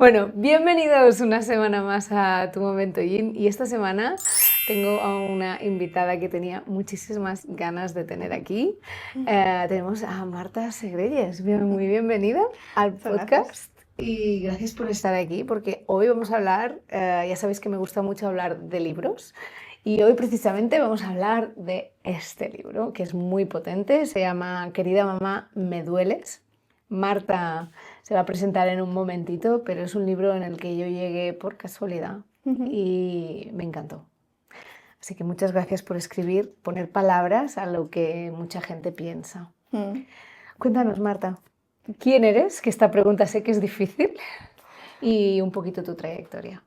Bueno, bienvenidos una semana más a Tu Momento Yin y esta semana tengo a una invitada que tenía muchísimas ganas de tener aquí. Tenemos a Marta Segrelles. Muy bienvenida al Muchas gracias. podcast y gracias por estar aquí porque hoy vamos a hablar, ya sabéis que me gusta mucho hablar de libros y hoy precisamente vamos a hablar de este libro que es muy potente, se llama Querida mamá, me dueles. Marta se va a presentar en un momentito, pero es un libro en el que yo llegué por casualidad y me encantó. Así que muchas gracias por escribir, poner palabras a lo que mucha gente piensa. Cuéntanos, Marta, ¿quién eres? Que esta pregunta sé que es difícil y un poquito tu trayectoria.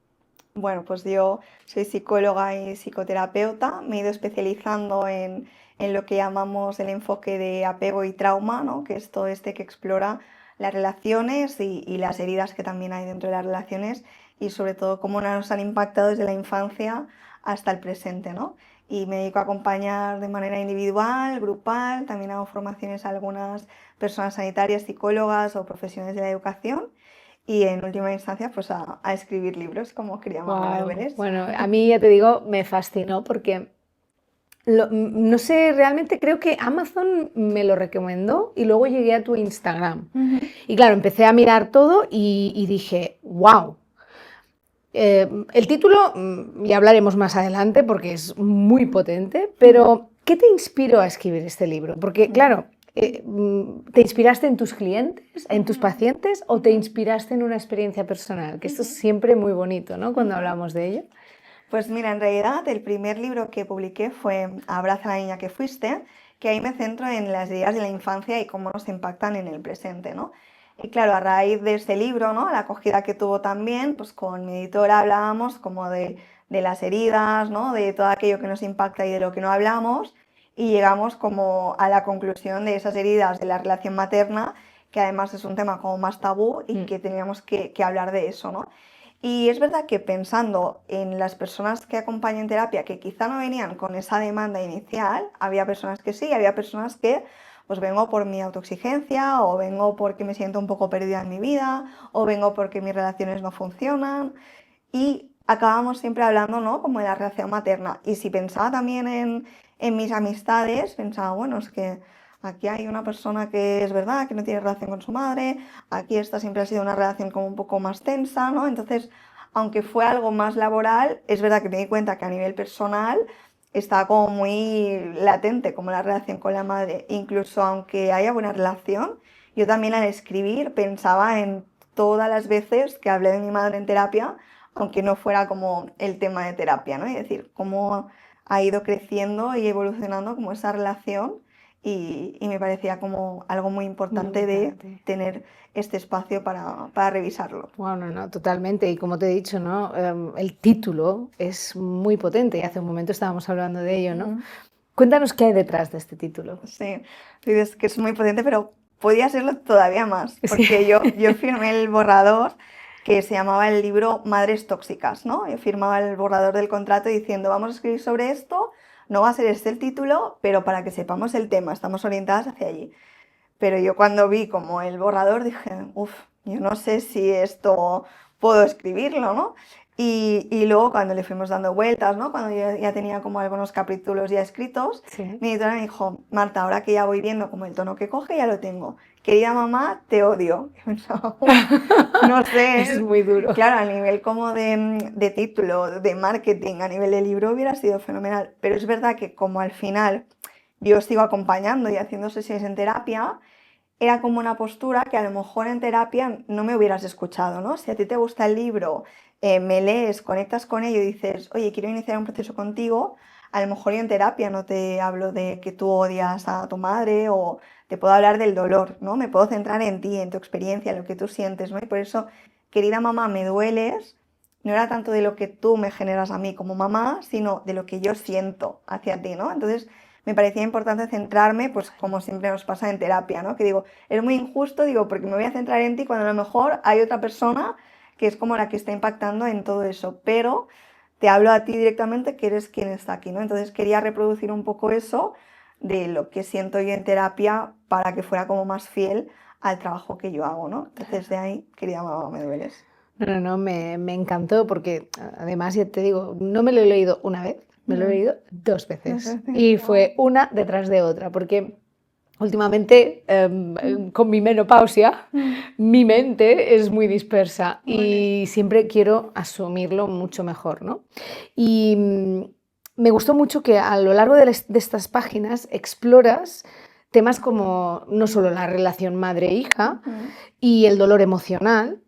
Bueno, pues yo soy psicóloga y psicoterapeuta. Me he ido especializando en lo que llamamos el enfoque de apego y trauma, ¿no? Que es todo este que explora las relaciones y las heridas que también hay dentro de las relaciones y sobre todo cómo nos han impactado desde la infancia hasta el presente, ¿no? Y me dedico a acompañar de manera individual, grupal, también hago formaciones a algunas personas sanitarias, psicólogas o profesionales de la educación. Y en última instancia, pues a escribir libros como Querida mamá, me Wow. dueles. Bueno, a mí ya te digo, me fascinó porque no sé, realmente creo que Amazon me lo recomendó y luego llegué a tu Instagram. Y claro, empecé a mirar todo y dije, wow. El título ya hablaremos más adelante porque es muy potente, pero ¿qué te inspiró a escribir este libro? Porque claro, ¿te inspiraste en tus clientes, en tus pacientes o te inspiraste en una experiencia personal? Que esto es siempre muy bonito, ¿no? Cuando hablamos de ello. Pues mira, en realidad el primer libro que publiqué fue Abraza a la niña que fuiste, que ahí me centro en las ideas de la infancia y cómo nos impactan en el presente, ¿no? Y claro, a raíz de este libro, ¿no? La acogida que tuvo también, pues con mi editora hablábamos como de las heridas, ¿no? De todo aquello que nos impacta y de lo que no hablamos, y llegamos como a la conclusión de esas heridas de la relación materna, que además es un tema como más tabú y que teníamos que hablar de eso, ¿no? Y es verdad que pensando en las personas que acompaño en terapia, que quizá no venían con esa demanda inicial, había personas que sí, había personas que pues vengo por mi autoexigencia, o vengo porque me siento un poco perdida en mi vida, o vengo porque mis relaciones no funcionan, y acabamos siempre hablando, ¿no? Como de la relación materna. Y si pensaba también en mis amistades, pensaba, bueno, es que aquí hay una persona que es verdad que no tiene relación con su madre, aquí esta siempre ha sido una relación como un poco más tensa, ¿no? Entonces, aunque fue algo más laboral, es verdad que me di cuenta que a nivel personal está como muy latente como la relación con la madre. Incluso aunque haya buena relación, yo también al escribir pensaba en todas las veces que hablé de mi madre en terapia, aunque no fuera como el tema de terapia, ¿no? Es decir, cómo ha ido creciendo y evolucionando como esa relación y me parecía como algo muy Muy importante de importante. tener este espacio para revisarlo. Bueno, no, totalmente. Y como te he dicho, ¿no? El título es muy potente y hace un momento estábamos hablando de ello, ¿no? Cuéntanos qué hay detrás de este título. Sí, dices que es muy potente, pero podía serlo todavía más, Sí. porque yo firmé el borrador que se llamaba el libro Madres Tóxicas, ¿no? Yo firmaba el borrador del contrato diciendo, vamos a escribir sobre esto, no va a ser este el título, pero para que sepamos el tema, estamos orientadas hacia allí. Pero yo cuando vi como el borrador dije, uff, yo no sé si esto puedo escribirlo, ¿no? Y luego cuando le fuimos dando vueltas, ¿no? Cuando yo ya tenía como algunos capítulos ya escritos, Sí. mi editora me dijo, Marta, ahora que ya voy viendo como el tono que coge, ya lo tengo. Querida mamá, te odio. Y pensaba, "Uf, no Eso es sé, muy duro. claro, a nivel como de título, de marketing, a nivel de libro hubiera sido fenomenal. Pero es verdad que como al final yo sigo acompañando y haciendo sesiones en terapia, era como una postura que a lo mejor en terapia no me hubieras escuchado, ¿no? Si a ti te gusta el libro, me lees, conectas con ello y dices, oye, quiero iniciar un proceso contigo, a lo mejor yo en terapia no te hablo de que tú odias a tu madre o te puedo hablar del dolor, ¿no? Me puedo centrar en ti, en tu experiencia, en lo que tú sientes, ¿no? Y por eso, querida mamá, me dueles, no era tanto de lo que tú me generas a mí como mamá, sino de lo que yo siento hacia ti, ¿no? Entonces, me parecía importante centrarme, pues como siempre nos pasa en terapia, ¿no? Que digo, es muy injusto, digo, porque me voy a centrar en ti cuando a lo mejor hay otra persona que es como la que está impactando en todo eso, pero te hablo a ti directamente que eres quien está aquí, ¿no? Entonces quería reproducir un poco eso de lo que siento yo en terapia para que fuera como más fiel al trabajo que yo hago, ¿no? Entonces de ahí, querida mamá, me dueles. No, me encantó porque además, ya te digo, no me lo he leído una vez, me lo he Mm, leído 2 no veces sé si- y wow. fue una detrás de otra, porque últimamente con mi menopausia Mm, mi mente es muy dispersa vale. y siempre quiero asumirlo mucho mejor, ¿no? Y me gustó mucho que a lo largo de estas páginas exploras temas como no solo la relación madre-hija Ujú, y el dolor emocional,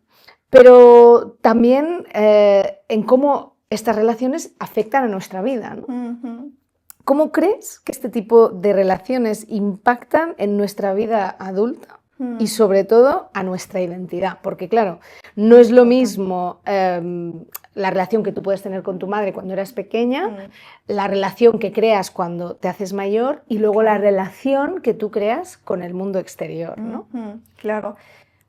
pero también en cómo estas relaciones afectan a nuestra vida, ¿no? ujú, ¿Cómo crees que este tipo de relaciones impactan en nuestra vida adulta y mm, sobre todo a nuestra identidad? Porque claro, no es lo total. mismo la relación que tú puedes tener con tu madre cuando eras pequeña, Mm, la relación que creas cuando te haces mayor y luego la claro. relación que tú creas con el mundo exterior, ¿no? Ujú, claro.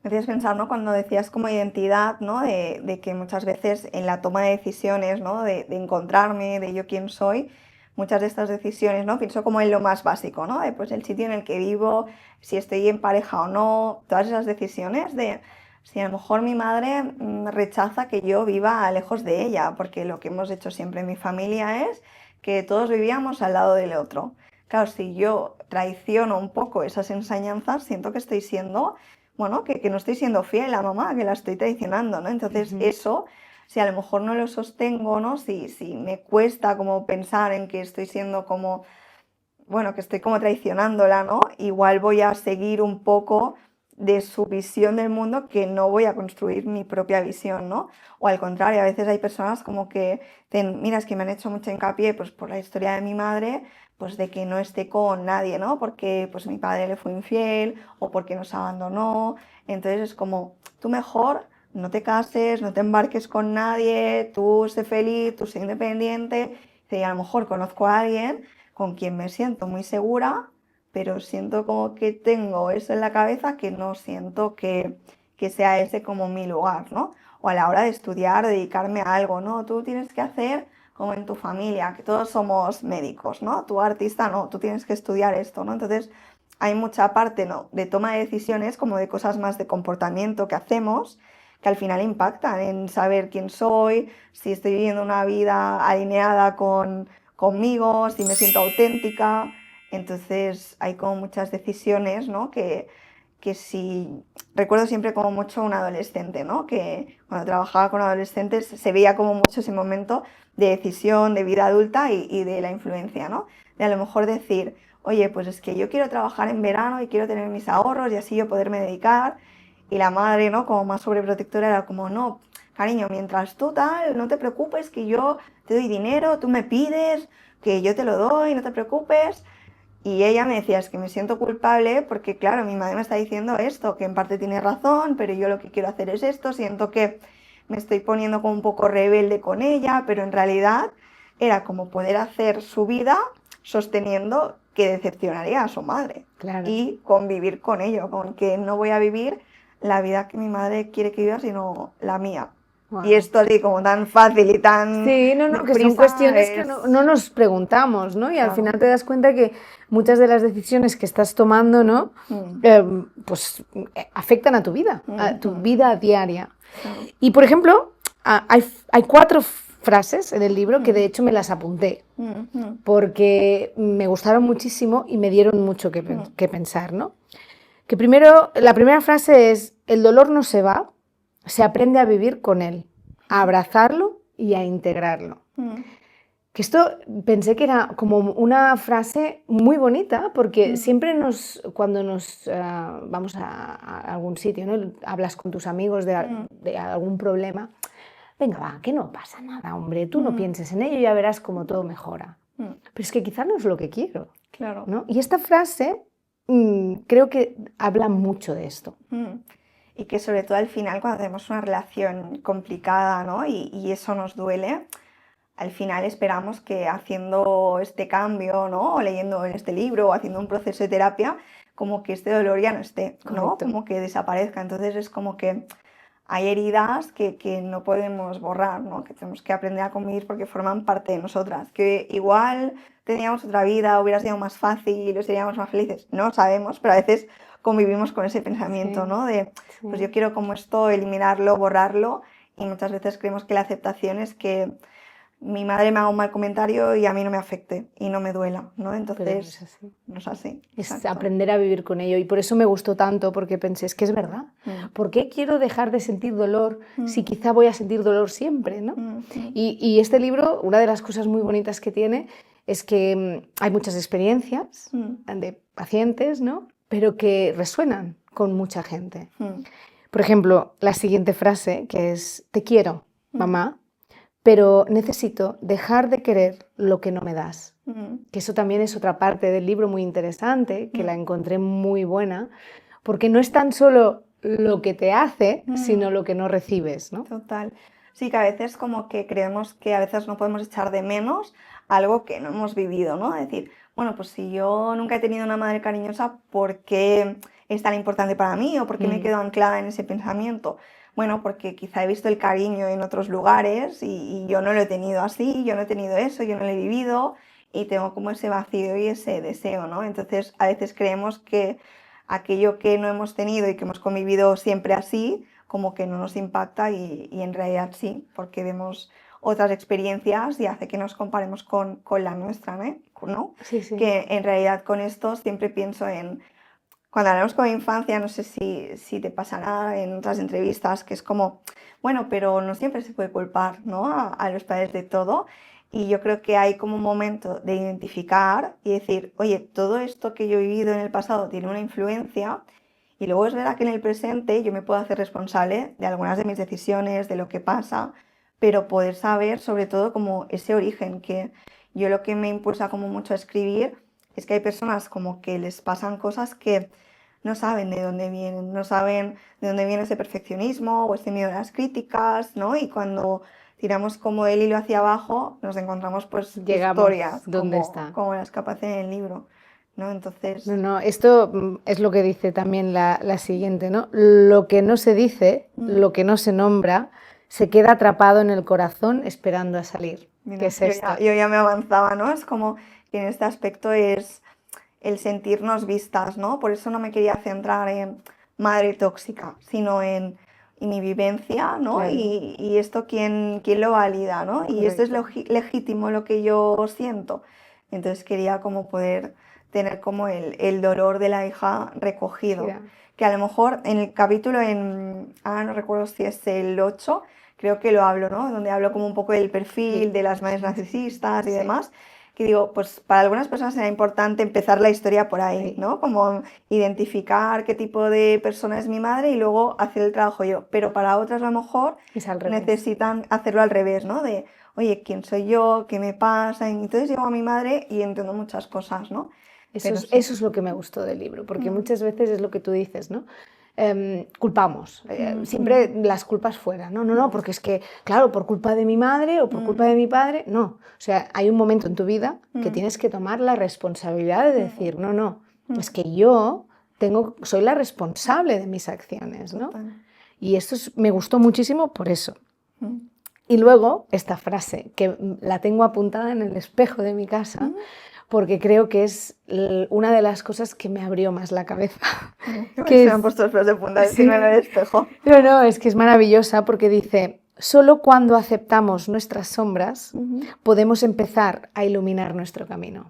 Me hacías pensar, ¿no? Cuando decías como identidad, ¿no? De que muchas veces en la toma de decisiones, ¿no? De encontrarme, de yo quién soy, muchas de estas decisiones, ¿no? Pienso como en lo más básico, ¿no? De pues el sitio en el que vivo, si estoy en pareja o no, todas esas decisiones de si a lo mejor mi madre rechaza que yo viva lejos de ella, porque lo que hemos hecho siempre en mi familia es que todos vivíamos al lado del otro. Claro, si yo traiciono un poco esas enseñanzas, siento que estoy siendo, bueno, que no estoy siendo fiel a mamá, que la estoy traicionando, ¿no? Entonces Ujú. eso, si a lo mejor no lo sostengo, ¿no? Si me cuesta como pensar en que estoy siendo como, bueno, que estoy como traicionándola, ¿no? Igual voy a seguir un poco de su visión del mundo que no voy a construir mi propia visión, ¿no? O al contrario, a veces hay personas como que, mira, es que me han hecho mucho hincapié, pues por la historia de mi madre, pues de que no esté con nadie, ¿no? Porque pues mi padre le fue infiel o porque nos abandonó. Entonces es como, tú mejor no te cases, no te embarques con nadie, tú sé feliz, tú sé independiente. Y a lo mejor conozco a alguien con quien me siento muy segura, pero siento como que tengo eso en la cabeza que no siento que sea ese como mi lugar, ¿no? O a la hora de estudiar, dedicarme a algo, ¿no? Tú tienes que hacer como en tu familia, que todos somos médicos, ¿no? Tú artista no, tú tienes que estudiar esto, ¿no? Entonces hay mucha parte, ¿no? De toma de decisiones, como de cosas más de comportamiento que hacemos, que al final impactan en saber quién soy, si estoy viviendo una vida alineada conmigo, si me siento auténtica. Entonces hay como muchas decisiones, ¿no? Que si recuerdo siempre como mucho un adolescente, ¿no? Que cuando trabajaba con adolescentes se veía como mucho ese momento de decisión, de vida adulta y de la influencia, ¿no? De a lo mejor decir, oye, pues es que yo quiero trabajar en verano y quiero tener mis ahorros y así yo poderme dedicar. Y la madre, ¿no? Como más sobreprotectora era como, no, cariño, mientras tú tal, no te preocupes que yo te doy dinero, tú me pides, que yo te lo doy, no te preocupes. Y ella me decía, es que me siento culpable porque, claro, mi madre me está diciendo esto, que en parte tiene razón, pero yo lo que quiero hacer es esto, siento que me estoy poniendo como un poco rebelde con ella, pero en realidad era como poder hacer su vida sosteniendo que decepcionaría a su madre Claro. y convivir con ello, con que no voy a vivir la vida que mi madre quiere que viva, sino la mía. Y Wow. esto así como tan fácil y tan Sí, no, que son deprisa cuestiones que es, no nos preguntamos, ¿no? Y al claro, final te das cuenta que muchas de las decisiones que estás tomando, ¿no? mm, Pues afectan a mm, tu mm, vida diaria. claro, Y por ejemplo, hay 4 frases en el libro que de mm, hecho me las apunté mm, mm, porque me gustaron muchísimo y me dieron mucho mm, que pensar, ¿no? Que primero, la primera frase es, el dolor no se va, se aprende a vivir con él, a mm, abrazarlo y a integrarlo. mm, Que esto pensé que era como una frase muy bonita porque mm, siempre cuando nos vamos a algún sitio, ¿no? Hablas con tus amigos mm, de algún problema, venga, va, que no pasa nada, hombre, tú no mm, pienses en ello y ya verás cómo todo mejora. mm, Pero es que quizá no es lo que quiero, claro. ¿no? Y esta frase creo que habla mucho de esto. Mm. Y que sobre todo al final cuando tenemos una relación complicada, ¿no? Y eso nos duele, al final esperamos que haciendo este cambio, ¿no? O leyendo en este libro o haciendo un proceso de terapia, como que este dolor ya no esté, ¿no? Correcto. Como que desaparezca. Entonces es como que hay heridas que no podemos borrar, ¿no? Que tenemos que aprender a convivir porque forman parte de nosotras. Que igual teníamos otra vida, hubiera sido más fácil o seríamos más felices. No lo sabemos, pero a veces convivimos con ese pensamiento, Sí, ¿no? De, pues yo sí. quiero como esto eliminarlo, borrarlo Y muchas veces creemos que la aceptación es que mi madre me haga un mal comentario y a mí no me afecte y no me duela, ¿no? Pero no es Entonces, así. no es así, Es exacto. aprender a vivir con ello y por eso me gustó tanto, porque pensé, es que es verdad. ¿Por qué quiero dejar de sentir dolor si quizá voy a sentir dolor siempre, ¿no? Y este libro, una de las cosas muy bonitas que tiene es que hay muchas experiencias de pacientes, ¿no? Pero que resuenan con mucha gente. Por ejemplo, la siguiente frase, que es, te quiero, mamá, pero necesito dejar de querer lo que no me das. Que eso también es otra parte del libro muy interesante, que la encontré muy buena, porque no es tan solo lo que te hace, sino lo que no recibes, ¿no? Total. Sí, que a veces como que creemos que a veces no podemos echar de menos algo que no hemos vivido, ¿no? Es decir, bueno, pues si yo nunca he tenido una madre cariñosa, ¿por qué es tan importante para mí? ¿O por qué me quedo anclada en ese pensamiento? Bueno, porque quizá he visto el cariño en otros lugares y yo no lo he tenido así, yo no he tenido eso, yo no lo he vivido y tengo como ese vacío y ese deseo, ¿no? Entonces a veces creemos que aquello que no hemos tenido y que hemos convivido siempre así, como que no nos impacta y en realidad sí, porque vemos otras experiencias y hace que nos comparemos con la nuestra, ¿no? Sí, sí. Que en realidad con esto siempre pienso en, cuando hablamos con infancia, no sé si te pasará en otras entrevistas, que es como, bueno, pero no siempre se puede culpar, ¿no? a los padres de todo. Y yo creo que hay como un momento de identificar y decir, oye, todo esto que yo he vivido en el pasado tiene una influencia y luego es verdad que en el presente yo me puedo hacer responsable de algunas de mis decisiones, de lo que pasa, pero poder saber sobre todo como ese origen, que yo lo que me impulsa como mucho a escribir es que hay personas como que les pasan cosas que no saben de dónde vienen, no saben de dónde viene ese perfeccionismo o ese miedo a las críticas, ¿no? Y cuando tiramos como el hilo hacia abajo, nos encontramos pues Llegamos historias donde está. como las que aparecen en el libro, ¿no? Entonces, No, esto es lo que dice también la siguiente, ¿no? Lo que no se dice, lo que no se nombra, se queda atrapado en el corazón esperando a salir. mira, ¿Qué es esto? yo ya me avanzaba, ¿no? Es como que en este aspecto es el sentirnos vistas, ¿no? Por eso no me quería centrar en madre tóxica, sino en mi vivencia, ¿no? Claro. Y esto quién lo valida, ¿no? Y esto es Correcto. legítimo lo que yo siento. Entonces quería como poder tener como el dolor de la hija recogido. Gira. Que a lo mejor en el capítulo, no recuerdo si es el 8, creo que lo hablo, ¿no? Donde hablo como un poco del perfil Sí. de las madres narcisistas y Sí. demás. Que digo, pues para algunas personas será importante empezar la historia por ahí, Sí. ¿no? Como identificar qué tipo de persona es mi madre y luego hacer el trabajo yo. Pero para otras a lo mejor Es al revés. necesitan hacerlo al revés, ¿no? De, oye, ¿quién soy yo? ¿Qué me pasa? Y entonces llego a mi madre y entiendo muchas cosas, ¿no? Eso Pero es, sí. eso es lo que me gustó del libro, porque muchas veces es lo que tú dices, ¿no? Culpamos, siempre las culpas fuera, no, porque es que, claro, por culpa de mi madre o por culpa de mi padre, no. O sea, hay un momento en tu vida que tienes que tomar la responsabilidad de decir, no, es que yo soy la responsable de mis acciones, ¿no? Y esto me gustó muchísimo por eso. Y luego esta frase, que la tengo apuntada en el espejo de mi casa, porque creo que es una de las cosas que me abrió más la cabeza. Que se me han puesto los pelos de punta decirme en el espejo. No, es que es maravillosa porque dice, solo cuando aceptamos nuestras sombras podemos empezar a iluminar nuestro camino.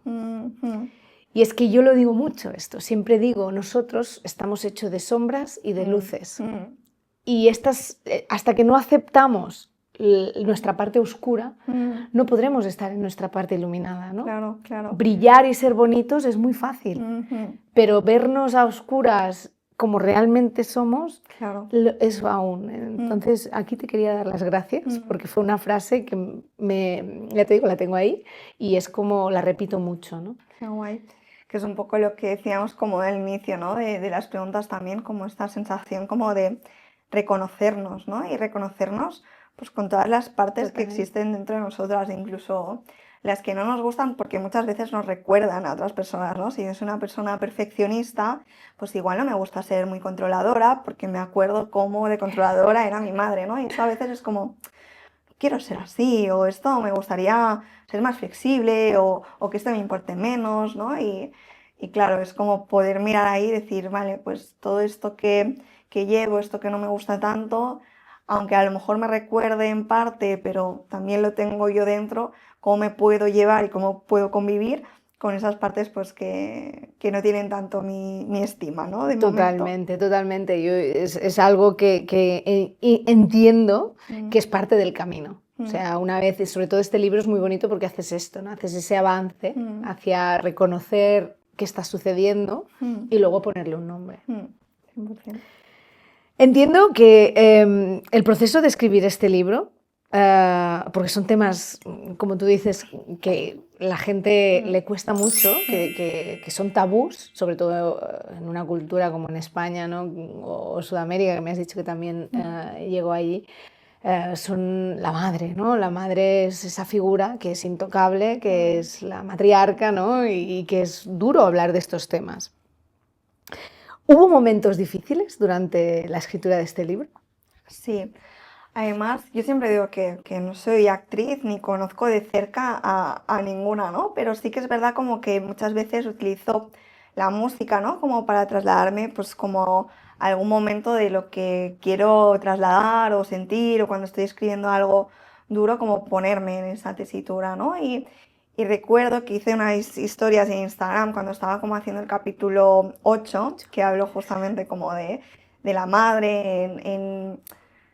Y es que yo lo digo mucho esto, siempre digo, nosotros estamos hechos de sombras y de luces. Y hasta que no aceptamos nuestra parte oscura, no podremos estar en nuestra parte iluminada, ¿no? Claro, claro. Brillar y ser bonitos es muy fácil, pero vernos a oscuras como realmente somos, Claro. eso aún. Entonces, aquí te quería dar las gracias, porque fue una frase que ya te digo, la tengo ahí, y es como la repito mucho, ¿no? Qué guay. Que es un poco lo que decíamos como del inicio, ¿no? De las preguntas también, como esta sensación como de reconocernos, ¿no? Y reconocernos pues con todas las partes que Totalmente. existen dentro de nosotras, incluso las que no nos gustan, porque muchas veces nos recuerdan a otras personas, ¿no? Si yo soy una persona perfeccionista, pues igual no me gusta ser muy controladora, porque me acuerdo cómo de controladora era mi madre, ¿no? Y eso a veces es como, quiero ser así, o esto me gustaría ser más flexible, o que esto me importe menos, ¿no? Y claro, es como poder mirar ahí y decir, vale, pues todo esto que llevo, esto que no me gusta tanto, aunque a lo mejor me recuerde en parte, pero también lo tengo yo dentro, cómo me puedo llevar y cómo puedo convivir con esas partes pues que no tienen tanto mi estima, ¿no? De momento. Totalmente, totalmente. Es algo que entiendo Mm, que es parte del camino. O mm, sea, una vez, y sobre todo este libro es muy bonito porque haces esto, ¿no? Haces ese avance mm, hacia reconocer qué está sucediendo mm, y luego ponerle un nombre. mm, 100%. Entiendo que el proceso de escribir este libro, porque son temas, como tú dices, que la gente Mm, le cuesta mucho, mm, que son tabús, sobre todo en una cultura como en España, ¿no? O Sudamérica, que me has dicho que también mm, llegó allí, son la madre, ¿no? La madre es esa figura que es intocable, que mm. es la matriarca, ¿no? Y que es duro hablar de estos temas. ¿Hubo momentos difíciles durante la escritura de este libro? Sí, además yo siempre digo que no soy actriz ni conozco de cerca a ninguna, ¿no? Pero sí que es verdad como que muchas veces utilizo la música, ¿no? Como para trasladarme pues como a algún momento de lo que quiero trasladar o sentir o cuando estoy escribiendo algo duro como ponerme en esa tesitura, ¿no? Y recuerdo que hice unas historias en Instagram cuando estaba como haciendo el capítulo 8 que hablo justamente como de la madre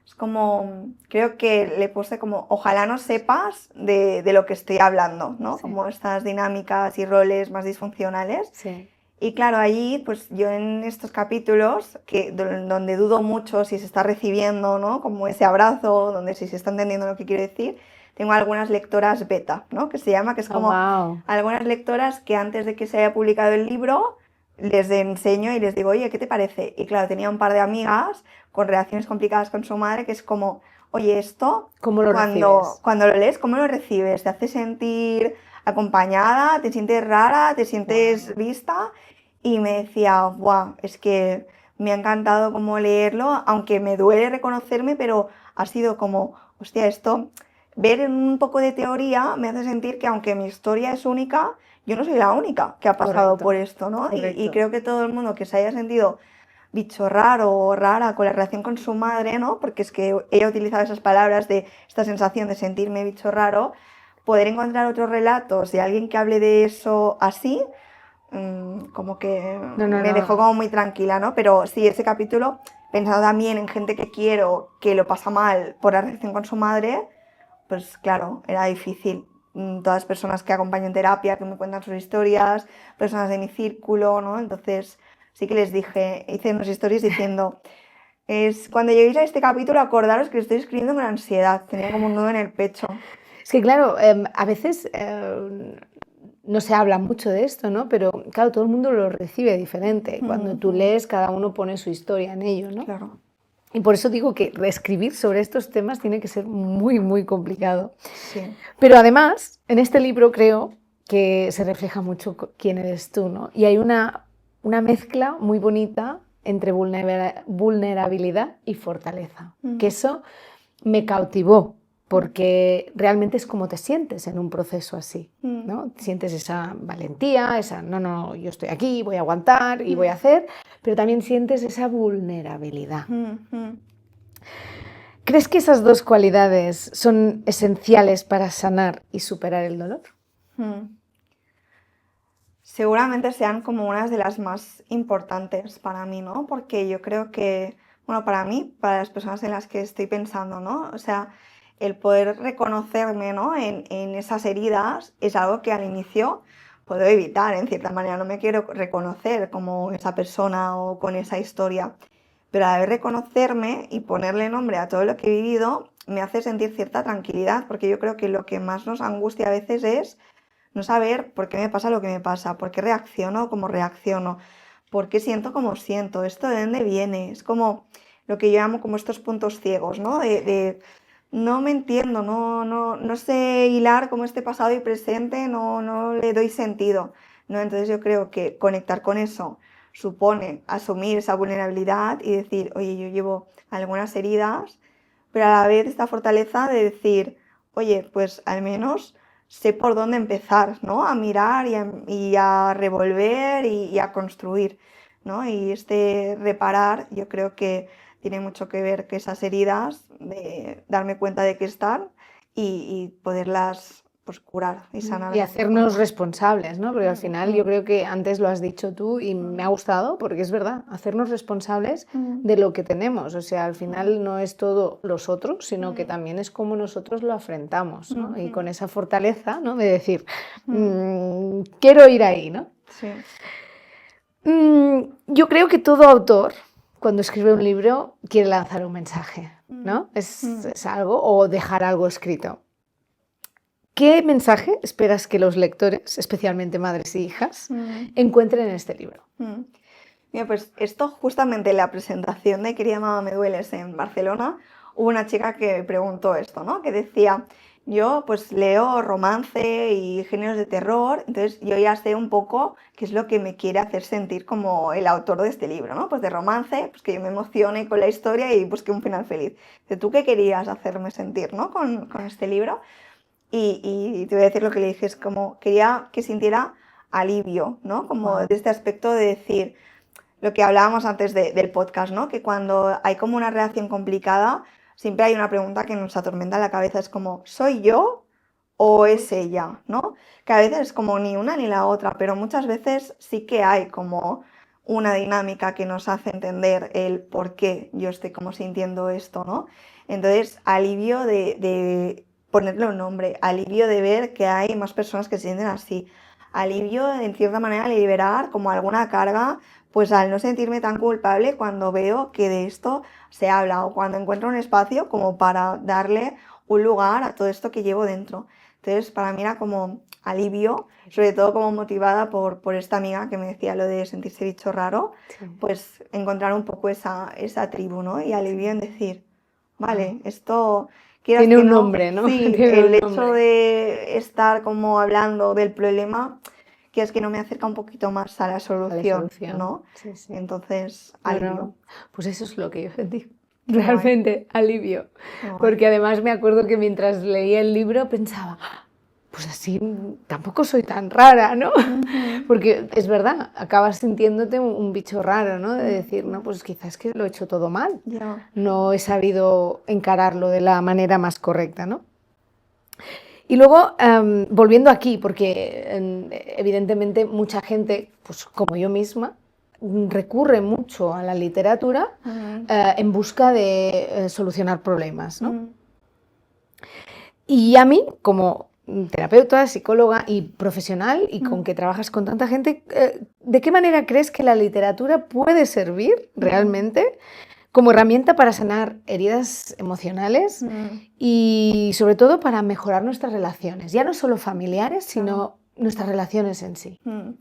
es como, creo que le puse como, ojalá no sepas de lo que estoy hablando, ¿no? Sí, Como estas dinámicas y roles más disfuncionales. sí, Y claro, allí, pues yo en estos capítulos, donde dudo mucho si se está recibiendo, ¿no? Como ese abrazo, donde si se está entendiendo lo que quiero decir, tengo algunas lectoras beta, ¿no? Que se llama, que es oh, como wow. algunas lectoras que antes de que se haya publicado el libro, les enseño y les digo, oye, ¿qué te parece? Y claro, tenía un par de amigas con relaciones complicadas con su madre, que es como, oye, esto, ¿Cómo lo cuando, recibes? cuando lo lees, ¿cómo lo recibes? ¿Te hace sentir acompañada? ¿Te sientes rara? ¿Te sientes Wow. vista? Y me decía, wow, es que me ha encantado como leerlo, aunque me duele reconocerme, pero ha sido como, hostia, esto, ver un poco de teoría me hace sentir que aunque mi historia es única, yo no soy la única que ha pasado Correcto, por esto, ¿no? Y correcto. creo que todo el mundo que se haya sentido bicho raro o rara con la relación con su madre, ¿no? Porque es que ella utilizaba esas palabras de esta sensación de sentirme bicho raro, poder encontrar otros relatos de alguien que hable de eso así, como que No, no, me dejó no. como muy tranquila, ¿no? Pero sí, ese capítulo, pensado también en gente que quiero, que lo pasa mal por la relación con su madre, pues claro, era difícil. Todas las personas que acompaño en terapia, que me cuentan sus historias, personas de mi círculo, ¿no? Entonces sí que les dije, hice unas historias diciendo, es cuando lleguéis a este capítulo acordaros que lo estoy escribiendo con ansiedad, tenía como un nudo en el pecho. Es que claro, a veces no se habla mucho de esto, ¿no? Pero claro, todo el mundo lo recibe diferente. Cuando tú Ujú, lees, cada uno pone su historia en ello, ¿no? claro, Y por eso digo que reescribir sobre estos temas tiene que ser muy, muy complicado. sí. Pero además, en este libro creo que se refleja mucho quién eres tú, ¿no? Y hay una mezcla muy bonita entre vulnerabilidad y fortaleza, que Mm, eso me cautivó, mm, porque realmente es como te sientes en un proceso así, mm, ¿no? Sientes esa valentía, esa, no, no, yo estoy aquí, voy a aguantar y voy a mm, hacer, pero también sientes esa vulnerabilidad. mm, mm, ¿Crees que esas dos cualidades son esenciales para sanar y superar el dolor? mm. Seguramente sean como unas de las más importantes para mí, ¿no? Porque yo creo que, bueno, para mí, para las personas en las que estoy pensando, ¿no? O sea, el poder reconocerme, ¿no? En esas heridas es algo que al inicio puedo evitar, en cierta manera. No me quiero reconocer como esa persona o con esa historia. Pero al reconocerme y ponerle nombre a todo lo que he vivido, me hace sentir cierta tranquilidad, porque yo creo que lo que más nos angustia a veces es no saber por qué me pasa lo que me pasa, por qué reacciono como reacciono, por qué siento como siento, esto de dónde viene. Es como lo que yo llamo como estos puntos ciegos, ¿no? No me entiendo, no sé hilar como este pasado y presente, no le doy sentido, ¿no? Entonces yo creo que conectar con eso supone asumir esa vulnerabilidad y decir, oye, yo llevo algunas heridas, pero a la vez esta fortaleza de decir, oye, pues al menos sé por dónde empezar, ¿no? A mirar y a revolver y a construir, ¿no? Y este reparar, yo creo que tiene mucho que ver que esas heridas, de darme cuenta de que están y poderlas pues curar y sanar Y de alguna hacernos forma. responsables, ¿no? Porque al final yo Mm, creo que antes lo has dicho tú y me ha gustado porque es verdad, hacernos responsables mm, de lo que tenemos. O sea, al mm, final no es todo los otros, sino que mm, también es cómo nosotros lo afrontamos, ¿no? Y con mm, esa fortaleza, ¿no? De decir, mm, quiero ir ahí, ¿no? sí. Yo creo que todo autor, cuando escribe un libro, quiere lanzar un mensaje, Mm, ¿no? Es, mm, es algo o dejar algo escrito. ¿Qué mensaje esperas que los lectores, especialmente madres y hijas, mm, encuentren en este libro? mm. Mira, pues esto justamente en la presentación de Quería Mamá Me Dueles en Barcelona, hubo una chica que preguntó esto, ¿no? Que decía, yo pues leo romance y géneros de terror, entonces yo ya sé un poco qué es lo que me quiere hacer sentir como el autor de este libro, ¿no? Pues de romance, pues que yo me emocione con la historia y busque un final feliz. De tú qué querías hacerme sentir, ¿no? Con este libro. Y te voy a decir lo que le dije, es como quería que sintiera alivio, ¿no? Como de Wow. este aspecto de decir lo que hablábamos antes del podcast, ¿no? Que cuando hay como una relación complicada, siempre hay una pregunta que nos atormenta la cabeza, es como, ¿soy yo o es ella? ¿No? Que a veces es como ni una ni la otra, pero muchas veces sí que hay como una dinámica que nos hace entender el por qué yo estoy como sintiendo esto, ¿no? Entonces, alivio de ponerle un nombre, alivio de ver que hay más personas que se sienten así, alivio en cierta manera de liberar como alguna carga pues al no sentirme tan culpable cuando veo que de esto se habla o cuando encuentro un espacio como para darle un lugar a todo esto que llevo dentro. Entonces, para mí era como alivio, sobre todo como motivada por esta amiga que me decía lo de sentirse bicho raro, Sí, pues encontrar un poco esa tribu, ¿no? Y alivio en decir, wow. vale, esto, quieras Tiene que un no, nombre, ¿no? sí, Tiene el un hecho nombre. de estar como hablando del problema que es que no me acerca un poquito más a la A la solución, solución. ¿no? Sí, sí. Entonces, No, alivio. no. Pues eso es lo que yo sentí. Qué guay, Realmente, alivio. qué guay. Porque además me acuerdo que mientras leía el libro pensaba, pues así tampoco soy tan rara, ¿no? Ujú, Porque es verdad, acabas sintiéndote un bicho raro, ¿no? De decir, no, ujú. pues quizás que lo he hecho todo mal. Ya. No he sabido encararlo de la manera más correcta, ¿no? Y luego, volviendo aquí, porque evidentemente mucha gente, pues como yo misma, recurre mucho a la literatura Mm, en busca de solucionar problemas, ¿no? mm, Y a mí, como terapeuta, psicóloga y profesional, y con mm, que trabajas con tanta gente, ¿de qué manera crees que la literatura puede servir mm, realmente como herramienta para sanar heridas emocionales mm. y sobre todo para mejorar nuestras relaciones, ya no solo familiares, Claro. sino nuestras relaciones en sí? Mm.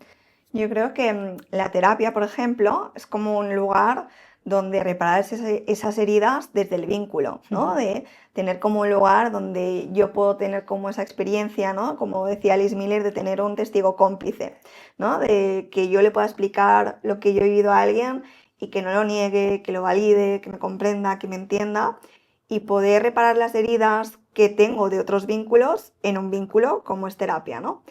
Yo creo que la terapia, por ejemplo, es como un lugar donde reparar esas heridas desde el vínculo, ¿no? De tener como un lugar donde yo puedo tener como esa experiencia, ¿no? Como decía Alice Miller, de tener un testigo cómplice, ¿no? De que yo le pueda explicar lo que yo he vivido a alguien y que no lo niegue, que lo valide, que me comprenda, que me entienda y poder reparar las heridas que tengo de otros vínculos en un vínculo como es terapia, ¿no?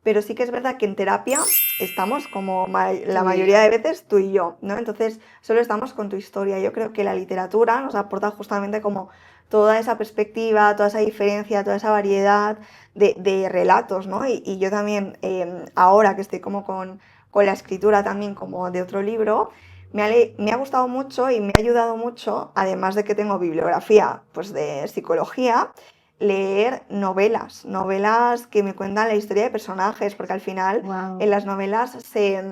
Pero sí que es verdad que en terapia estamos como la Tú y mayoría yo. de veces tú y yo, ¿no? Entonces solo estamos con tu historia. Yo creo que la literatura nos aporta justamente como toda esa perspectiva, toda esa diferencia, toda esa variedad de relatos, ¿no? Y yo también, ahora que estoy como con la escritura también como de otro libro, me ha gustado mucho y me ha ayudado mucho, además de que tengo bibliografía pues de psicología, leer novelas, novelas que me cuentan la historia de personajes, porque al final Wow. en las novelas se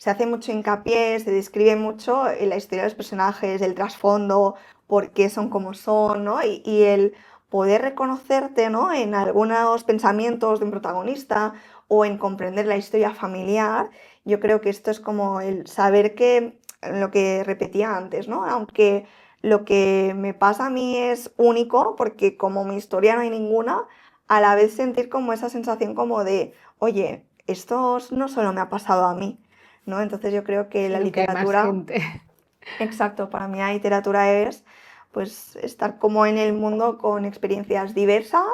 hace mucho hincapié, se describe mucho en la historia de los personajes, el trasfondo, por qué son como son, ¿no? Y el poder reconocerte, ¿no? En algunos pensamientos de un protagonista o en comprender la historia familiar, yo creo que esto es como el saber que, lo que repetía antes, ¿no? Aunque lo que me pasa a mí es único, porque como mi historia no hay ninguna, a la vez sentir como esa sensación como de, oye, esto no solo me ha pasado a mí, ¿no? Entonces yo creo que la Sino que hay más literatura, gente. exacto, para mí la literatura es pues estar como en el mundo con experiencias diversas,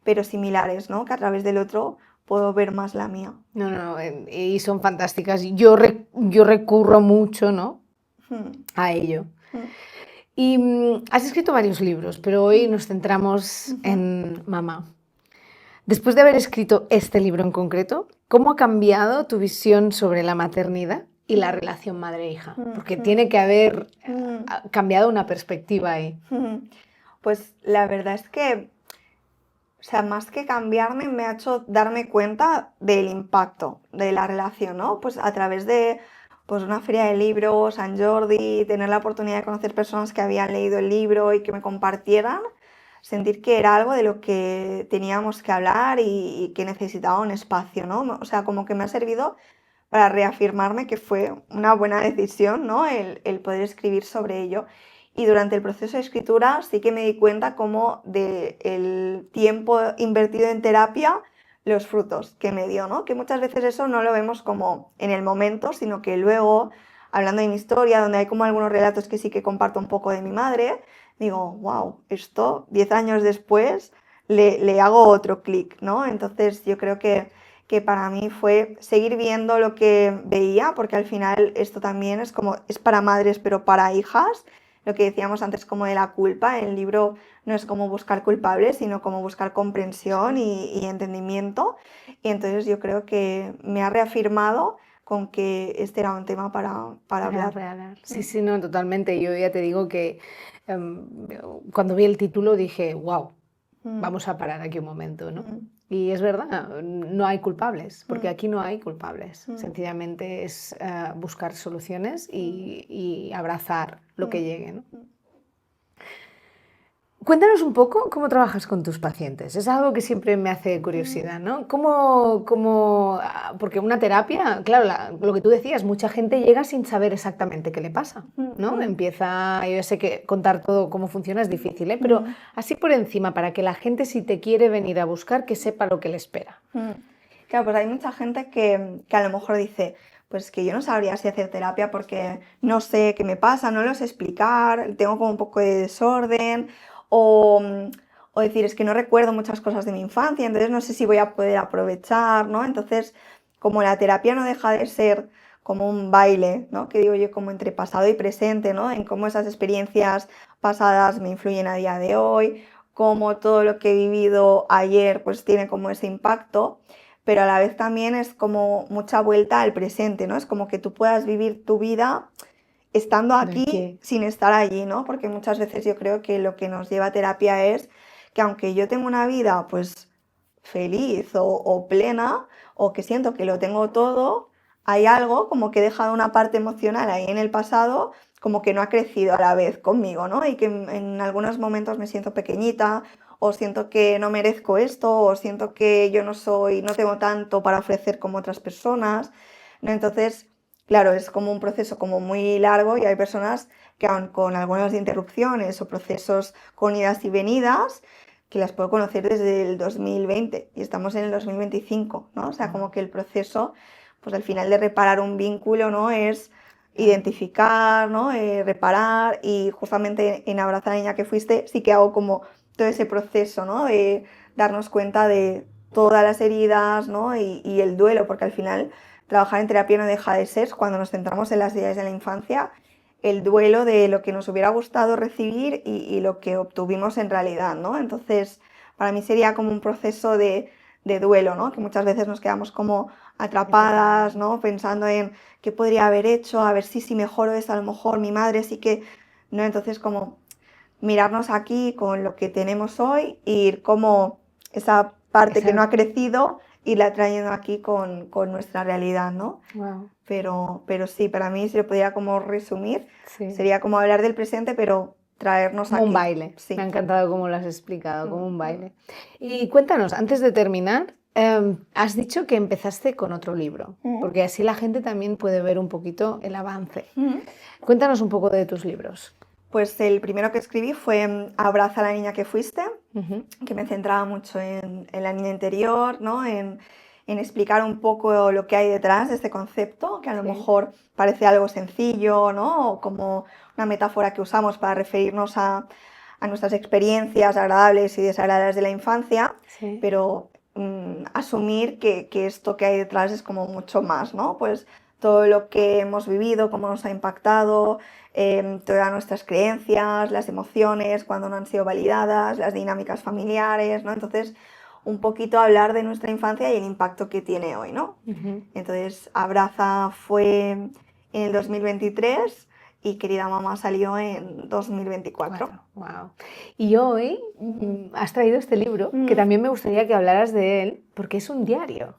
pero similares, ¿no? Que a través del otro puedo ver más la mía. No, no, y son fantásticas. Yo recurro mucho, ¿no? Mm, A ello. mm, Y has escrito varios libros, pero hoy nos centramos en mamá. Después de haber escrito este libro en concreto, ¿cómo ha cambiado tu visión sobre la maternidad y la relación madre-hija? Porque tiene que haber cambiado una perspectiva ahí. Pues la verdad es que, o sea, más que cambiarme, me ha hecho darme cuenta del impacto de la relación, ¿no? Pues a través de pues, una feria de libros, San Jordi, tener la oportunidad de conocer personas que habían leído el libro y que me compartieran, sentir que era algo de lo que teníamos que hablar y que necesitaba un espacio, ¿no? O sea, como que me ha servido para reafirmarme que fue una buena decisión, ¿no? El poder escribir sobre ello. Y durante el proceso de escritura sí que me di cuenta como del tiempo invertido en terapia, los frutos que me dio, ¿no? Que muchas veces eso no lo vemos como en el momento, sino que luego, hablando de mi historia, donde hay como algunos relatos que sí que comparto un poco de mi madre, digo, wow, esto 10 años después le hago otro clic, ¿no? Entonces yo creo que para mí fue seguir viendo lo que veía, porque al final esto también es como, es para madres, pero para hijas, lo que decíamos antes como de la culpa, el libro no es como buscar culpables, sino como buscar comprensión y entendimiento, y entonces yo creo que me ha reafirmado con que este era un tema para hablar. Sí, sí, no, totalmente. Yo ya te digo que cuando vi el título dije, wow, vamos a parar aquí un momento, ¿no? Y es verdad, no hay culpables, porque aquí no hay culpables. Sencillamente es buscar soluciones y abrazar lo que llegue, ¿no? Cuéntanos un poco cómo trabajas con tus pacientes. Es algo que siempre me hace curiosidad, ¿no? Porque una terapia, claro, lo que tú decías, mucha gente llega sin saber exactamente qué le pasa, ¿no? Empieza, yo sé que contar todo cómo funciona es difícil, ¿eh? Pero así por encima, para que la gente, si te quiere venir a buscar, que sepa lo que le espera. Claro, pues hay mucha gente que a lo mejor dice, pues que yo no sabría si hacer terapia porque no sé qué me pasa, no lo sé explicar, tengo como un poco de desorden, o, o decir, es que no recuerdo muchas cosas de mi infancia, entonces no sé si voy a poder aprovechar, ¿no? Entonces, como la terapia no deja de ser como un baile, ¿no? Que digo yo, como entre pasado y presente, ¿no? En cómo esas experiencias pasadas me influyen a día de hoy, cómo todo lo que he vivido ayer pues tiene como ese impacto, pero a la vez también es como mucha vuelta al presente, ¿no? Es como que tú puedas vivir tu vida estando aquí sin estar allí, ¿no? Porque muchas veces yo creo que lo que nos lleva a terapia es que aunque yo tengo una vida pues feliz o plena, o que siento que lo tengo todo, hay algo como que he dejado una parte emocional ahí en el pasado, como que no ha crecido a la vez conmigo, ¿no? Y que en algunos momentos me siento pequeñita, o siento que no merezco esto, o siento que yo no tengo tanto para ofrecer como otras personas, ¿no? Entonces, claro, es como un proceso como muy largo y hay personas que aun con algunas interrupciones o procesos con idas y venidas, que las puedo conocer desde el 2020 y estamos en el 2025, ¿no? O sea, como que el proceso, pues al final de reparar un vínculo, ¿no? Es identificar, ¿no? Reparar, y justamente en Abraza a la niña que fuiste sí que hago como todo ese proceso, ¿no? De darnos cuenta de todas las heridas, ¿no? Y el duelo, porque al final trabajar en terapia no deja de ser, cuando nos centramos en las heridas de la infancia, el duelo de lo que nos hubiera gustado recibir y lo que obtuvimos en realidad, ¿no? Entonces, para mí sería como un proceso de duelo, ¿no? Que muchas veces nos quedamos como atrapadas, ¿no? Pensando en qué podría haber hecho, a ver si mejoro esto, a lo mejor mi madre sí que, ¿no? Entonces, como mirarnos aquí con lo que tenemos hoy e ir como esa parte que no ha crecido, irla trayendo aquí con nuestra realidad, ¿no? Wow. Pero sí, para mí, si lo pudiera como resumir, Sí. sería como hablar del presente, pero traernos Como aquí. un baile. Sí. Me ha encantado cómo lo has explicado, como un baile. Y cuéntanos, antes de terminar, has dicho que empezaste con otro libro, porque así la gente también puede ver un poquito el avance. Cuéntanos un poco de tus libros. Pues el primero que escribí fue Abraza a la niña que fuiste, que me centraba mucho en la niña interior, ¿no? En explicar un poco lo que hay detrás de este concepto, que a lo mejor parece algo sencillo, ¿no? O como una metáfora que usamos para referirnos a nuestras experiencias agradables y desagradables de la infancia, pero asumir que esto que hay detrás es como mucho más, ¿no? Pues todo lo que hemos vivido, cómo nos ha impactado, todas nuestras creencias, las emociones, cuando no han sido validadas, las dinámicas familiares, ¿no? Entonces, un poquito hablar de nuestra infancia y el impacto que tiene hoy, ¿no? Entonces, Abraza fue en el 2023 y Querida Mamá salió en 2024. Wow. Y hoy has traído este libro, que también me gustaría que hablaras de él, porque es un diario.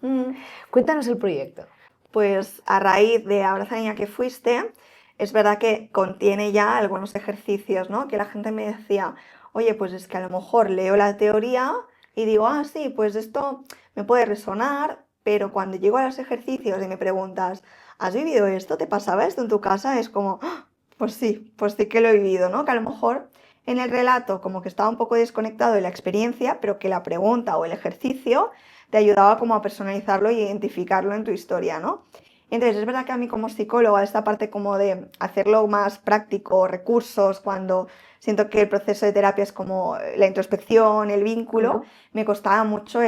Cuéntanos el proyecto. Pues a raíz de Abraza Niña que Fuiste, es verdad que contiene ya algunos ejercicios, ¿no? Que la gente me decía, oye, pues es que a lo mejor leo la teoría y digo, ah, sí, pues esto me puede resonar, pero cuando llego a los ejercicios y me preguntas, ¿has vivido esto? ¿Te pasaba esto en tu casa? Es como, "Ah, pues sí que lo he vivido, ¿no? Que a lo mejor en el relato como que estaba un poco desconectado de la experiencia, pero que la pregunta o el ejercicio te ayudaba como a personalizarlo e identificarlo en tu historia, ¿no? Entonces, es verdad que a mí como psicóloga esta parte como de hacerlo más práctico, recursos, cuando siento que el proceso de terapia es como la introspección, el vínculo, me costaba mucho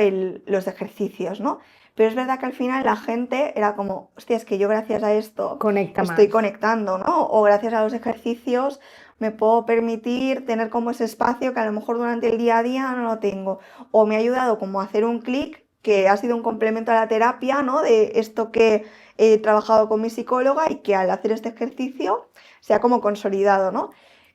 los ejercicios, ¿no? Pero es verdad que al final la gente era como, hostia, es que yo gracias a esto estoy conectando, ¿no? O gracias a los ejercicios me puedo permitir tener como ese espacio que a lo mejor durante el día a día no lo tengo. O me ha ayudado como a hacer un clic que ha sido un complemento a la terapia, ¿no? De esto que he trabajado con mi psicóloga y que al hacer este ejercicio se ha como consolidado, ¿no?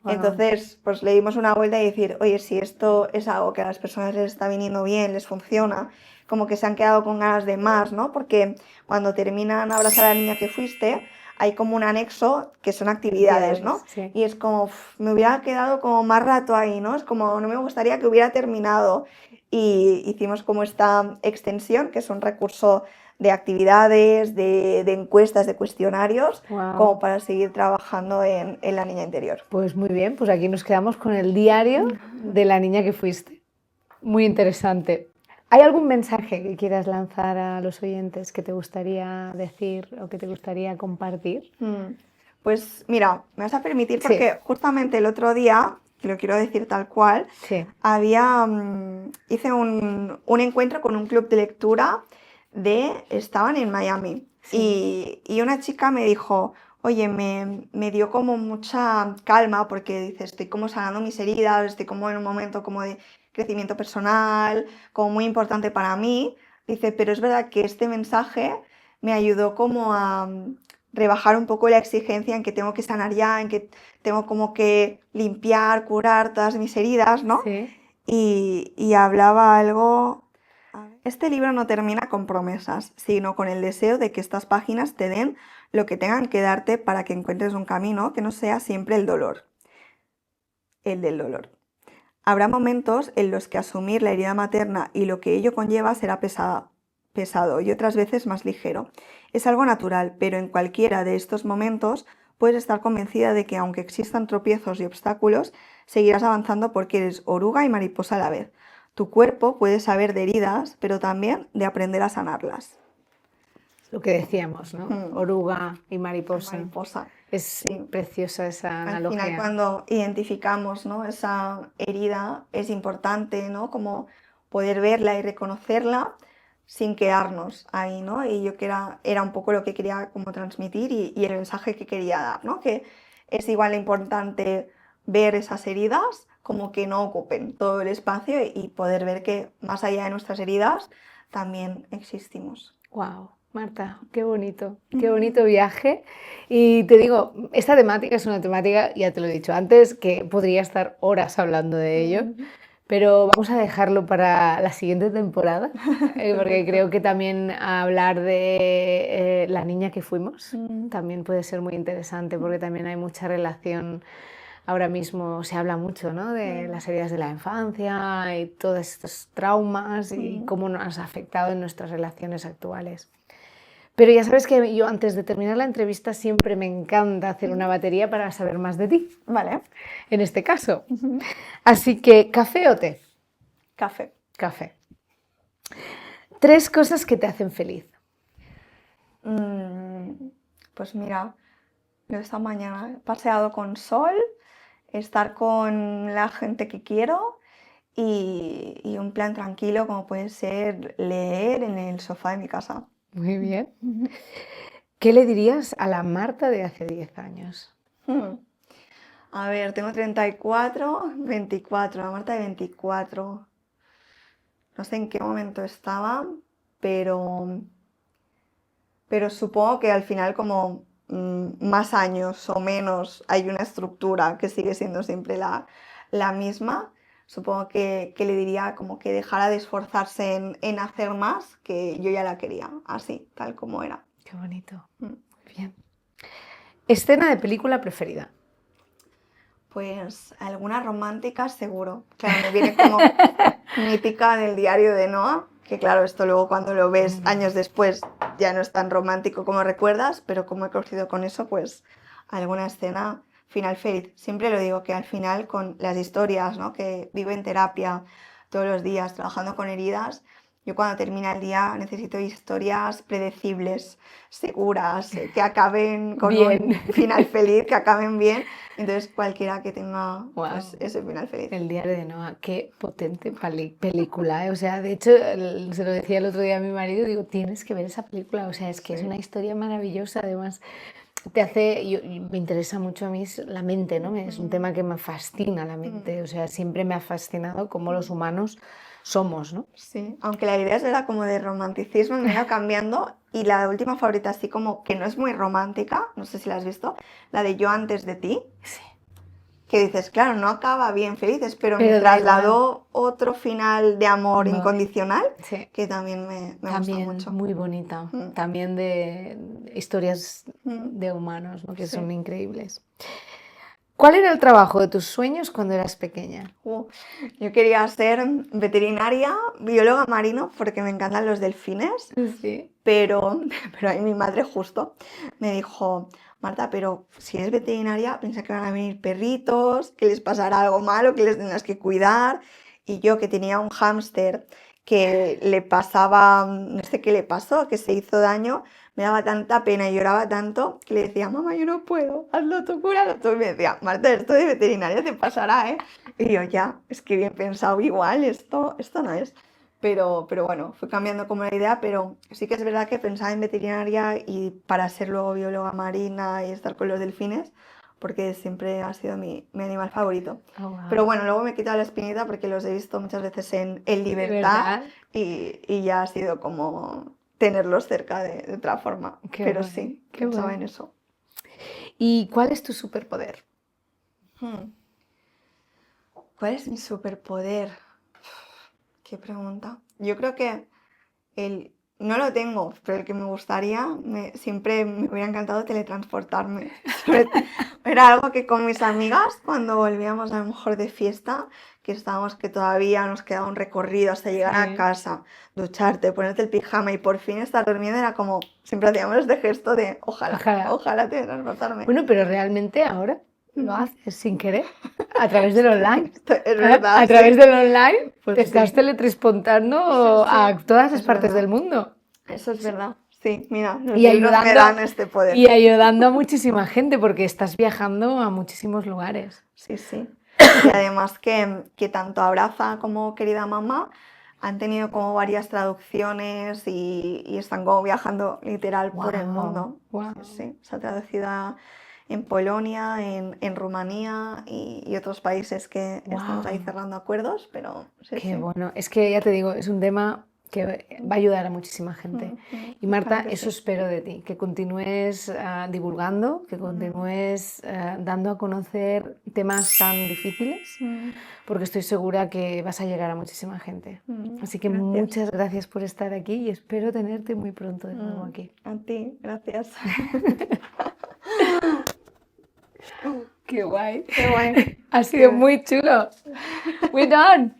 Entonces, pues le dimos una vuelta y decir, oye, si esto es algo que a las personas les está viniendo bien, les funciona, como que se han quedado con ganas de más, ¿no? Porque cuando terminan Abrazar a la niña que fuiste, hay como un anexo que son actividades, ¿no? Sí. Y es como, me hubiera quedado como más rato ahí, ¿no? Es como, no me gustaría que hubiera terminado. Y hicimos como esta extensión, que es un recurso de actividades, de encuestas, de cuestionarios, como para seguir trabajando en la niña interior. Pues muy bien, pues aquí nos quedamos con el diario de la niña que fuiste. Muy interesante. ¿Hay algún mensaje que quieras lanzar a los oyentes que te gustaría decir o que te gustaría compartir? Pues mira, me vas a permitir porque justamente el otro día, que lo quiero decir tal cual, hice un encuentro con un club de lectura estaban en Miami y una chica me dijo, oye, me dio como mucha calma porque dice, estoy como sanando mis heridas, estoy como en un momento como de crecimiento personal, como muy importante para mí. Dice, pero es verdad que este mensaje me ayudó como a rebajar un poco la exigencia en que tengo que sanar ya, en que tengo como que limpiar, curar todas mis heridas, ¿no? Y hablaba algo... Este libro no termina con promesas, sino con el deseo de que estas páginas te den lo que tengan que darte para que encuentres un camino que no sea siempre el dolor, el del dolor. Habrá momentos en los que asumir la herida materna y lo que ello conlleva será pesado y otras veces más ligero. Es algo natural, pero en cualquiera de estos momentos puedes estar convencida de que aunque existan tropiezos y obstáculos, seguirás avanzando porque eres oruga y mariposa a la vez. Tu cuerpo puede saber de heridas, pero también de aprender a sanarlas. Lo que decíamos, ¿no? Oruga y mariposa. Es preciosa esa analogía. Al final, cuando identificamos, ¿no?, esa herida, es importante, ¿no?, como poder verla y reconocerla sin quedarnos ahí, ¿no? Y yo que era un poco lo que quería como transmitir y el mensaje que quería dar, ¿no? Que es igual de importante ver esas heridas como que no ocupen todo el espacio y poder ver que más allá de nuestras heridas también existimos. ¡Wow! Marta, qué bonito viaje. Y te digo, esta temática es una temática, ya te lo he dicho antes, que podría estar horas hablando de ello, pero vamos a dejarlo para la siguiente temporada, porque creo que también hablar de la niña que fuimos también puede ser muy interesante, porque también hay mucha relación. Ahora mismo se habla mucho, ¿no?, de las heridas de la infancia y todos estos traumas y cómo nos ha afectado en nuestras relaciones actuales. Pero ya sabes que yo antes de terminar la entrevista siempre me encanta hacer una batería para saber más de ti. Vale. En este caso. Así que, ¿café o té? Café. Café. 3 cosas que te hacen feliz. Pues mira, yo esta mañana he paseado con sol, estar con la gente que quiero y un plan tranquilo como puede ser leer en el sofá de mi casa. Muy bien. ¿Qué le dirías a la Marta de hace 10 años? A ver, tengo 34, 24, la Marta de 24. No sé en qué momento estaba, pero, pero supongo que al final como más años o menos hay una estructura que sigue siendo siempre la misma. Supongo que le diría como que dejara de esforzarse en hacer más, que yo ya la quería, así, tal como era. Qué bonito. Mm. Bien. ¿Escena de película preferida? Pues alguna romántica seguro. Claro, me viene como mítica del diario de Noah, que claro, esto luego cuando lo ves años después ya no es tan romántico como recuerdas, pero como he crecido con eso, pues alguna escena final feliz. Siempre lo digo que al final con las historias, ¿no? Que vivo en terapia todos los días trabajando con heridas, yo cuando termina el día necesito historias predecibles, seguras, que acaben con Bien. un final feliz, que acaben bien. Entonces cualquiera que tenga Wow. pues, ese final feliz. El diario de Noah, qué potente película, ¿eh? O sea, de hecho, se lo decía el otro día a mi marido, digo, tienes que ver esa película, o sea, es que es Sí. una historia maravillosa, además, te hace, me interesa mucho a mí la mente, ¿no? Es un tema que me fascina la mente, o sea, siempre me ha fascinado cómo los humanos somos, ¿no? Sí, aunque la idea era como de romanticismo, me ha ido cambiando y la última favorita así como que no es muy romántica, no sé si la has visto, la de Yo antes de ti. Sí. Que dices, claro, no acaba bien felices, pero me Pero da igual. trasladó otro final de amor No, incondicional sí. que también me gusta También mucho. muy bonita, Mm. también de historias Mm. de humanos, ¿no? Que Sí. son increíbles. ¿Cuál era el trabajo de tus sueños cuando eras pequeña? Yo quería ser veterinaria, bióloga marino, porque me encantan los delfines, Sí. pero ahí mi madre justo me dijo, Marta, pero si eres veterinaria, piensa que van a venir perritos, que les pasará algo malo, que les tendrás que cuidar. Y yo que tenía un hámster que le pasaba, no sé qué le pasó, que se hizo daño, me daba tanta pena y lloraba tanto que le decía, mamá, yo no puedo, hazlo tú, cúralo tú. Y me decía, Marta, esto de veterinaria te pasará, ¿eh? Y yo, ya, es que bien pensado, igual, esto no es. Pero bueno, fui cambiando como la idea, pero sí que es verdad que pensaba en veterinaria y para ser luego bióloga marina y estar con los delfines, porque siempre ha sido mi animal favorito. Oh, wow. Pero bueno, luego me he quitado la espinita porque los he visto muchas veces en Libertad ¿Verdad? y ya ha sido como tenerlos cerca de otra forma. Qué Pero guay, sí, qué pensaba guay. en eso. ¿Y cuál es tu superpoder? ¿Cuál es mi superpoder? Qué pregunta. Yo creo que no lo tengo, pero el que me gustaría, siempre me hubiera encantado teletransportarme. Era algo que con mis amigas, cuando volvíamos a lo mejor de fiesta, que estábamos que todavía nos quedaba un recorrido hasta llegar a Sí. casa, ducharte, ponerte el pijama y por fin estar durmiendo, era como, siempre hacíamos este gesto de ojalá teletransportarme. Bueno, pero realmente ahora lo haces sin querer, a través del online. Es verdad, A través sí. del online Pues te estás sí. teletransportando Sí, sí, a todas las es partes verdad. del mundo. Eso es verdad. Sí, mira, los Y libros me dan este poder. y ayudando a muchísima gente porque estás viajando a muchísimos lugares. Sí, sí. Y además que tanto Abraza como Querida Mamá han tenido como varias traducciones y están como viajando literal por el mundo. Wow. Sí, sí. Se ha traducido en Polonia, en Rumanía y otros países que estamos ahí Wow. cerrando acuerdos, pero sí, Qué sí. bueno. Es que ya te digo, es un tema que va a ayudar a muchísima gente. Y Marta, Ojalá que eso sí. espero de ti, que continúes divulgando, que continúes dando a conocer temas tan difíciles, porque estoy segura que vas a llegar a muchísima gente. Así que Gracias. muchas gracias por estar aquí y espero tenerte muy pronto de nuevo aquí. A ti, gracias. Qué guay. Qué guay. Ha sido muy chulo. We're done.